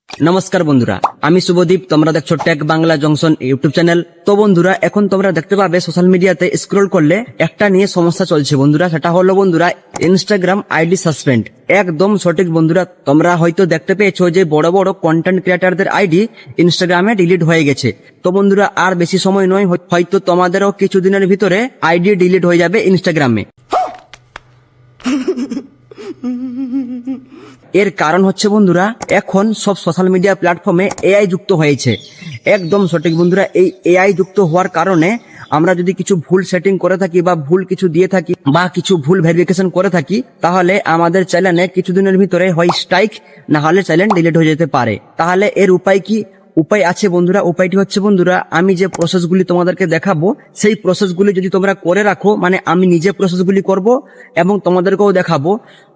নমস্কার বন্ধুরা, আমি শুভদীপ। তোমরা দেখছো tech Bangla junction YouTube channel. তো বন্ধুরা, এখন তোমরা দেখতে পাবে সোশ্যাল মিডিয়াতে স্ক্রল করলে একটা নিয়ে সমস্যা চলছে বন্ধুরা। সেটা হলো বন্ধুরা ইনস্টাগ্রাম আইডি সাসপেন্ড। একদম সঠিক বন্ধুরা, তোমরা হয়তো দেখতে পেয়েছো যে বড় বড় কন্টেন্ট ক্রিয়েটারদের আইডি ইনস্টাগ্রামে ডিলিট হয়ে গেছে। তো বন্ধুরা, আর বেশি সময় নয়, হয়তো তোমাদেরও কিছুদিনের ভিতরে আইডি ডিলিট হয়ে যাবে ইনস্টাগ্রামে। এর কারণ হচ্ছে বন্ধুরা, এখন সব সোশ্যাল মিডিয়া প্ল্যাটফর্মে এআই যুক্ত হয়েছে। একদম সঠিক বন্ধুরা, এই এআই যুক্ত হওয়ার কারণে আমরা যদি কিছু ভুল সেটিং করে থাকি বা ভুল কিছু দিয়ে থাকি বা কিছু ভুল ভেরিফিকেশন করে থাকি, তাহলে আমাদের চ্যানেলে কিছুদিনের ভিতরে হয় স্ট্রাইক, না হলে চ্যানেল ডিলিট হয়ে যেতে পারে। তাহলে এর উপায় কি? উপায় আছে বন্ধুরা। উপায়টি হচ্ছে বন্ধুরা, আমি যে প্রসেসগুলি তোমাদেরকে দেখাবো সেই প্রসেসগুলি যদি তোমরা করে রাখো, মানে আমি নিজে প্রসেসগুলি করব এবং তোমাদেরকেও দেখাবো,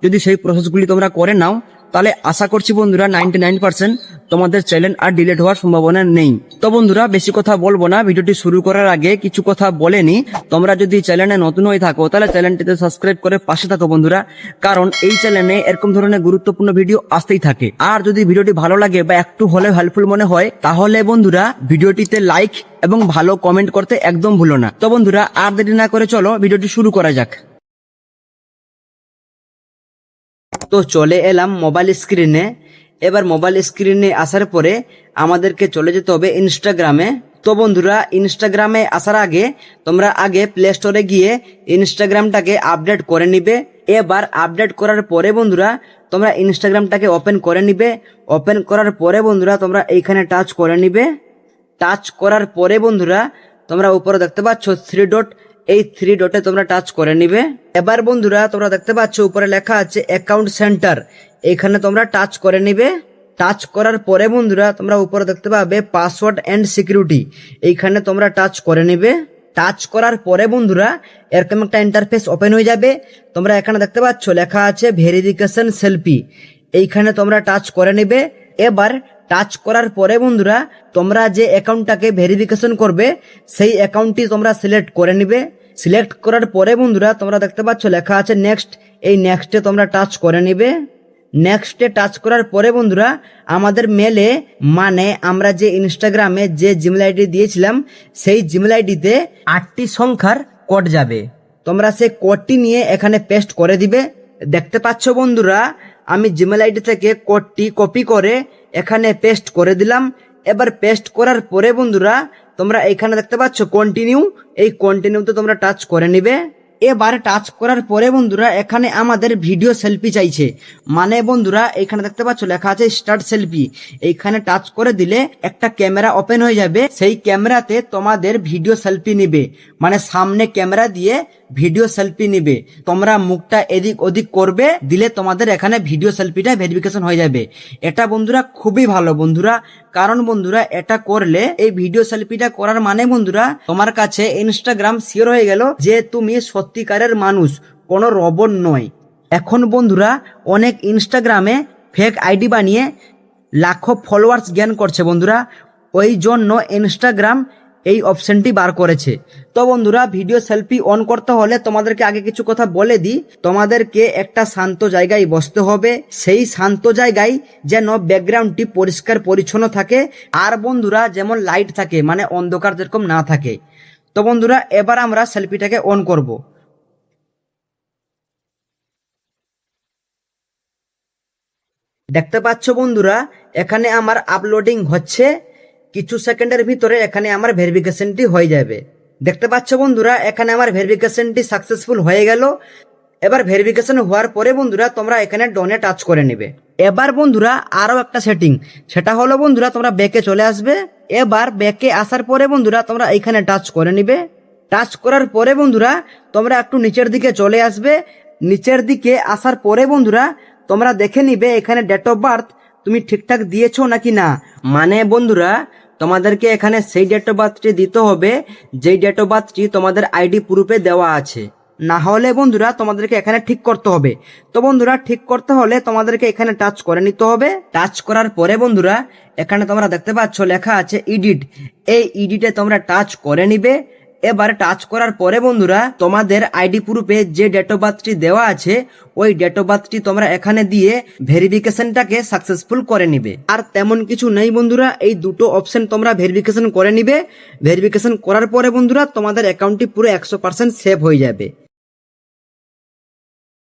যদি সেই প্রসেসগুলি তোমরা করে নাও, তাহলে আশা করছি বন্ধুরা 99% তোমাদের চ্যানেল আর ডিলিট হওয়ার সম্ভাবনা নেই। তো বন্ধুরা, বেশি কথা বলবো না। ভিডিওটি শুরু করার আগে কিছু কথা বলে নি। তোমরা যদি চ্যানেলে নতুন হয়ে থাকো তাহলে চ্যানেলটিতে সাবস্ক্রাইব করে পাশে থাকো বন্ধুরা, কারণ এই চ্যানেলে এরকম ধরনের গুরুত্বপূর্ণ ভিডিও আসতেই থাকে। আর যদি ভিডিওটি ভালো লাগে বা একটু হলে হেল্পফুল মনে হয়, তাহলে বন্ধুরা ভিডিওটিতে লাইক এবং ভালো কমেন্ট করতে একদম ভুলো না। তো বন্ধুরা, আর দেরি না করে চলো ভিডিওটি শুরু করা যাক। তো চলে এলাম মোবাইল স্ক্রিনে। এবার মোবাইল স্ক্রিনে আসার পরে আমাদেরকে চলে যেতে হবে ইনস্টাগ্রামে। তো বন্ধুরা, ইনস্টাগ্রামে আসার আগে তোমরা আগে প্লে স্টোরে গিয়ে ইনস্টাগ্রামটাকে আপডেট করে নিবে। এবার আপডেট করার পরে বন্ধুরা তোমরা ইনস্টাগ্রামটাকে ওপেন করে নিবে। ওপেন করার পরে বন্ধুরা তোমরা এইখানে টাচ করে নিবে। টাচ করার পরে বন্ধুরা তোমরা উপরে দেখতে পাচ্ছ 3 ডট, এই 3 ডটে তোমরা টাচ করে নিবে। এবার বন্ধুরা তোমরা দেখতে পাচ্ছ উপরে লেখা আছে অ্যাকাউন্ট সেন্টার, এখানে তোমরা টাচ করে নিবে। টাচ করার পরে বন্ধুরা তোমরা উপরে দেখতে পাবে পাসওয়ার্ড এন্ড সিকিউরিটি, এইখানে তোমরা টাচ করে নিবে। টাচ করার পরে বন্ধুরা এরকম একটা ইন্টারফেস ওপেন হয়ে যাবে। তোমরা এখানে দেখতে পাচ্ছ লেখা আছে ভেরিফিকেশন সেলফি, এইখানে তোমরা টাচ করে নিবে। এবার টাচ করার পরে বন্ধুরা তোমরা যে অ্যাকাউন্টটাকে ভেরিফিকেশন করবে সেই অ্যাকাউন্টটি তোমরা সিলেক্ট করে নিবে। সিলেক্ট করার পরে বন্ধুরা তোমরা দেখতে পাচ্ছ লেখা আছে নেক্সট, এই নেক্সটে তোমরা টাচ করে নিবে। নেক্সটে টাচ করার পরে বন্ধুরা আমাদের মেলে, মানে আমরা যে ইনস্টাগ্রামে যে জিমেল আইডি দিয়েছিলাম সেই জিমেল আইডিতে 8টি সংখ্যার কোড যাবে। তোমরা সেই কোডটি নিয়ে এখানে পেস্ট করে দিবে। দেখতে পাচ্ছ বন্ধুরা, আমি জিমেল আইডি থেকে কোডটি কপি করে এখানে পেস্ট করে দিলাম। এবার পেস্ট করার পরে বন্ধুরা তোমরা এখানে দেখতে পাচ্ছ কন্টিনিউ, এই কন্টিনিউতে তোমরা টাচ করে নিবে। এবার টাচ করার পরে বন্ধুরা এখানে আমাদের ভিডিও সেলফি চাইছে, মানে বন্ধুরা এখানে দেখতে পাচ্ছ লেখা আছে স্টার্ট সেলফি, এইখানে টাচ করে দিলে একটা ক্যামেরা ওপেন হয়ে যাবে। সেই ক্যামেরাতে তোমাদের ভিডিও সেলফি নিবে, মানে সামনে ক্যামেরা দিয়ে ভিডিও সেলফি নিবে। তোমরা মুখটা এদিক ওদিক করবে, দিলে তোমাদের এখানে ভিডিও সেলফিটা ভেরিফিকেশন হয়ে যাবে। এটা বন্ধুরা খুবই ভালো বন্ধুরা, কারণ বন্ধুরা এটা করলে, এই ভিডিও সেলফিটা করার মানে বন্ধুরা তোমার কাছে ইনস্টাগ্রাম শিওর হয়ে গেল যে তুমি সত্যিকারের মানুষ, কোনো রোবট নয়। এখন বন্ধুরা অনেক ইনস্টাগ্রামে ফেক আইডি বানিয়ে লাখো ফলোয়ার্স গেইন করছে বন্ধুরা, ওই জন্য ইনস্টাগ্রাম এই অপশনটি বার করেছে। তো বন্ধুরা ভিডিও সেলফি অন করতে হলে তোমাদেরকে আগে কিছু কথা বলে দিই। তোমাদেরকে একটা শান্ত জায়গায় বসতে হবে, সেই শান্ত জায়গায় যেন ব্যাকগ্রাউন্ডটি পরিষ্কার পরিচ্ছন্ন থাকে, আর বন্ধুরা যেমন লাইট থাকে, মানে অন্ধকার যেরকম না থাকে। তো বন্ধুরা এবার আমরা সেলফিটাকে অন করব। দেখতে পাচ্ছ বন্ধুরা এখানে আমার আপলোডিং হচ্ছে, কিছু সেকেন্ডের ভিতরে এখানে আমার ভেরিফিকেশনটি হয়ে যাবে। দেখতে পাচ্ছ বন্ধুরা এখানে আমার ভেরিফিকেশনটি সাকসেসফুল হয়ে গেল। এবার ভেরিফিকেশন হওয়ার পরে বন্ধুরা তোমরা এখানে ডনে টাচ করে নেবে। এবার বন্ধুরা আরো একটা সেটিং, সেটা হলো বন্ধুরা তোমরা ব্যাকে চলে আসবে। এবার ব্যাকে আসার পরে বন্ধুরা তোমরা এখানে টাচ করে নিবে। টাচ করার পরে বন্ধুরা তোমরা একটু নিচের দিকে চলে আসবে। নিচের দিকে আসার পরে বন্ধুরা তোমরা দেখে নিবে এখানে ডেট অফ বার্থ তুমি ঠিকঠাক দিয়েছো নাকি না। মানে বন্ধুরা তোমাদেরকে এখানে সেই ডেট অফ বার্থটি দিতে হবে যেই ডেট অফ বার্থটি তোমাদের আইডি প্রুফে দেওয়া আছে, না হলে বন্ধুরা তোমাদেরকে এখানে ঠিক করতে হবে। তো বন্ধুরা ঠিক করতে হলে তোমাদেরকে এখানে টাচ করে নিতে হবে। টাচ করার পরে বন্ধুরা এখানে তোমরা দেখতে পাচ্ছ লেখা আছে এডিট, এই এডিটে তোমরা টাচ করে নিবে। এবার টাচ করার পরে বন্ধুরা তোমাদের আইডি প্রুফে যে ডেট অফ বার্থটি দেওয়া আছে ওই ডেট অফ বার্থটি তোমরা এখানে দিয়ে ভেরিফিকেশনটাকে সাকসেসফুল করে নিবে। আর তেমন কিছু নেই বন্ধুরা, এই দুটো অপশন তোমরা ভেরিফিকেশন করে নিবে। ভেরিফিকেশন করার পরে বন্ধুরা তোমাদের অ্যাকাউন্টটি পুরো 100% সেভ হয়ে যাবে।